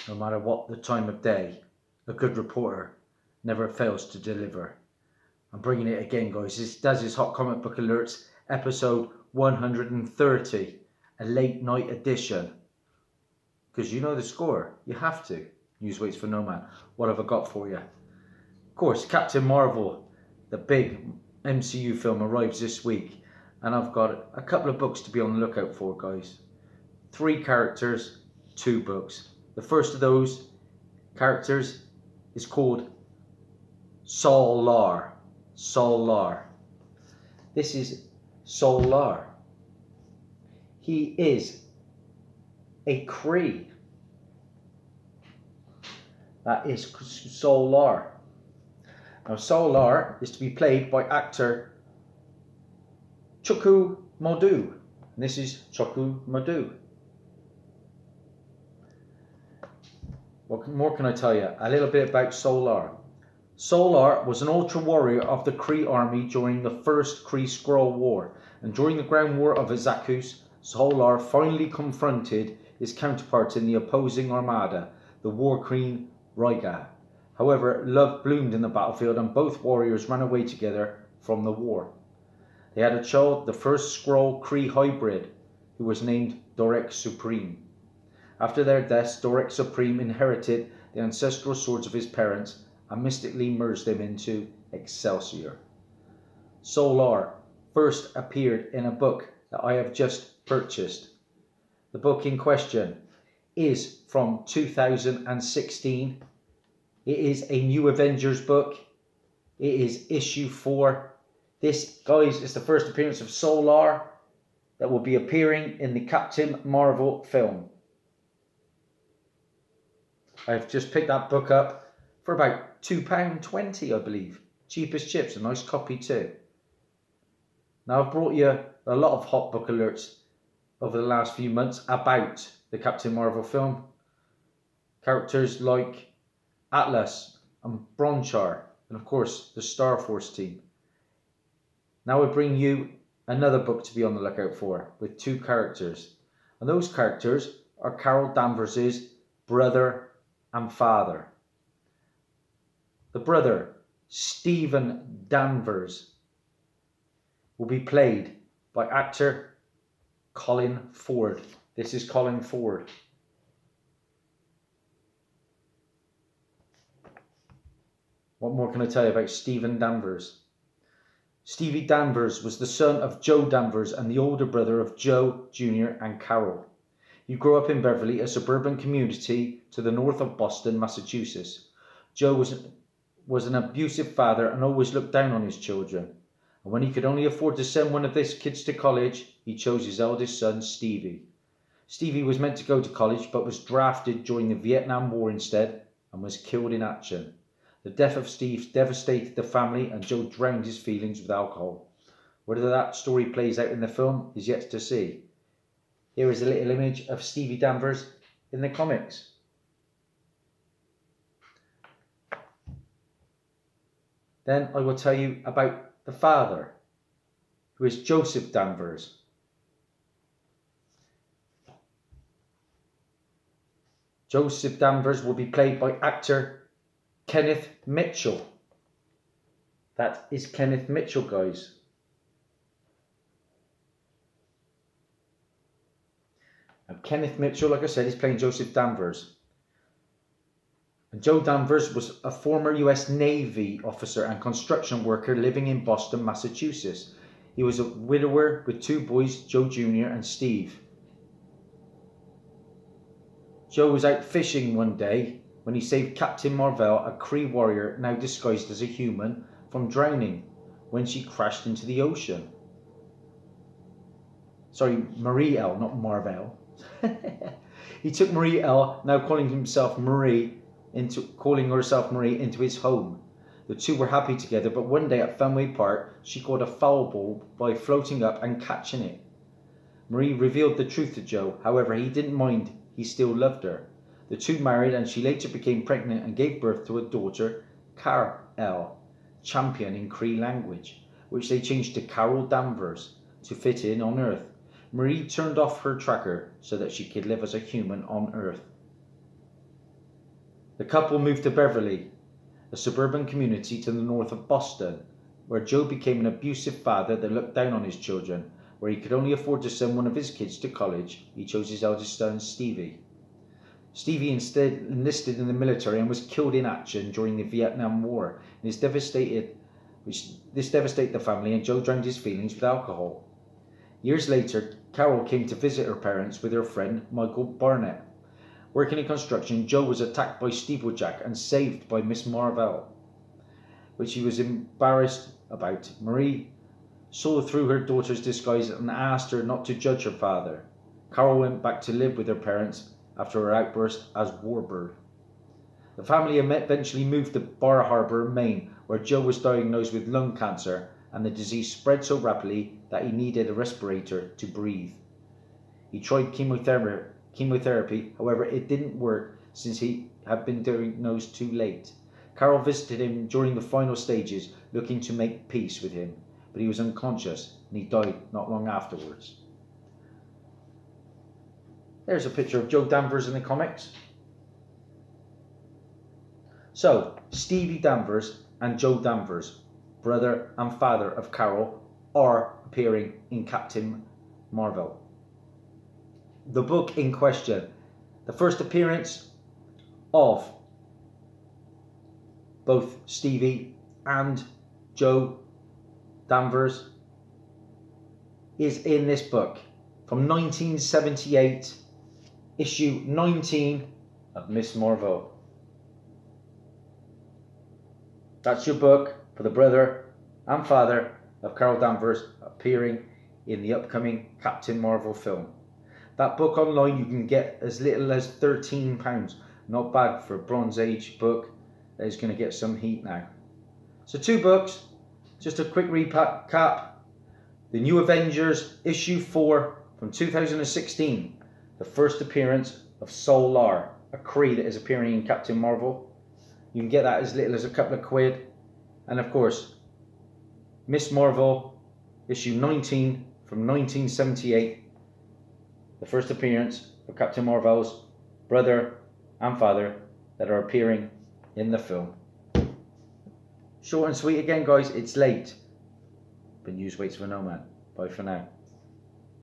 No matter what the time of day, a good reporter never fails to deliver. I'm bringing it again, guys. This is Dazzie's Hot Comic Book Alerts, episode 130, a late night edition. Because you know the score, you have to. News waits for no man. What have I got for you? Of course, Captain Marvel, the big MCU film, arrives this week. And I've got a couple of books to be on the lookout for, guys. 3 characters, 2 books. The first of those characters is called Solar. Solar. This is Solar. He is a Kree. That is Solar. Now Solar is to be played by actor Chuku Modu. And this is Chuku Modu. What more can I tell you? A little bit about Solar. Solar was an ultra warrior of the Kree army during the first Kree-Skrull War, and during the ground war of Azakus, Solar finally confronted his counterparts in the opposing armada, the War Queen Raiga. However, love bloomed in the battlefield and both warriors ran away together from the war. They had a child, the first Skrull Kree hybrid, who was named Dorek Supreme. After their deaths, Dorek Supreme inherited the ancestral swords of his parents and mystically merged them into Excelsior. Solar first appeared in a book that I have just purchased. The book in question is from 2016. It is a New Avengers book. It is issue 4. This, guys, is the first appearance of Solar that will be appearing in the Captain Marvel film. I've just picked that book up for about £2.20, I believe. Cheap as chips, a nice copy too. Now I've brought you a lot of hot book alerts over the last few months about the Captain Marvel film. Characters like Atlas and Bronchar, and of course the Star Force team. Now I bring you another book to be on the lookout for with 2 characters. And those characters are Carol Danvers' brother and father. The brother, Stephen Danvers, will be played by actor Colin Ford. This is Colin Ford. What more can I tell you about Stephen Danvers? Stevie Danvers was the son of Joe Danvers and the older brother of Joe Jr. and Carol. He grew up in Beverly, a suburban community to the north of Boston, Massachusetts. Joe was an abusive father and always looked down on his children. And when he could only afford to send one of his kids to college, he chose his eldest son, Stevie. Stevie was meant to go to college but was drafted during the Vietnam War instead and was killed in action. The death of Steve devastated the family and Joe drowned his feelings with alcohol. Whether that story plays out in the film is yet to see. Here is a little image of Stevie Danvers in the comics. Then I will tell you about the father, who is Joseph Danvers. Joseph Danvers will be played by actor Kenneth Mitchell. That is Kenneth Mitchell, guys. And Kenneth Mitchell, like I said, is playing Joseph Danvers. And Joe Danvers was a former US Navy officer and construction worker living in Boston, Massachusetts. He was a widower with 2 boys, Joe Jr. and Steve. Joe was out fishing one day when he saved Captain Marvel, a Kree warrior now disguised as a human, from drowning when she crashed into the ocean. Sorry, Marie L, not Marvel. He took Marie L, now calling herself Marie, into his home. The 2 were happy together, but one day at Fenway Park, she caught a foul ball by floating up and catching it. Marie revealed the truth to Joe. However, he didn't mind. He still loved her. The 2 married and she later became pregnant and gave birth to a daughter, Kar-El, champion in Kree language, which they changed to Carol Danvers to fit in on Earth. Marie turned off her tracker so that she could live as a human on Earth. The couple moved to Beverly, a suburban community to the north of Boston, where Joe became an abusive father that looked down on his children. Where he could only afford to send one of his kids to college, he chose his eldest son, Stevie. Stevie instead enlisted in the military and was killed in action during the Vietnam War. This devastated the family, and Joe drowned his feelings with alcohol. Years later, Carol came to visit her parents with her friend Michael Barnett. Working in construction, Joe was attacked by Steeplejack and saved by Miss Marvell, which he was embarrassed about. Marie saw through her daughter's disguise and asked her not to judge her father. Carol went back to live with her parents after her outburst as Warbird. The family eventually moved to Bar Harbor, Maine, where Joe was diagnosed with lung cancer, and the disease spread so rapidly that he needed a respirator to breathe. He tried chemotherapy, however it didn't work since he had been diagnosed too late. Carol visited him during the final stages, looking to make peace with him, but he was unconscious and he died not long afterwards. There's a picture of Joe Danvers in the comics. So, Stevie Danvers and Joe Danvers, brother and father of Carol, are appearing in Captain Marvel. The book in question, the first appearance of both Stevie and Joe Danvers is in this book from 1978, issue 19 of Miss Marvel. That's your book for the brother and father of Carol Danvers appearing in the upcoming Captain Marvel film. That book online you can get as little as £13. Not bad for a Bronze Age book that is going to get some heat now. So 2 books, just a quick recap. The New Avengers issue 4 from 2016. The first appearance of Solar, a Kree that is appearing in Captain Marvel. You can get that as little as a couple of quid. And of course, Miss Marvel issue 19 from 1978. The first appearance of Captain Marvel's brother and father that are appearing in the film. Short and sweet again, guys. It's late, but news waits for no man. Bye for now.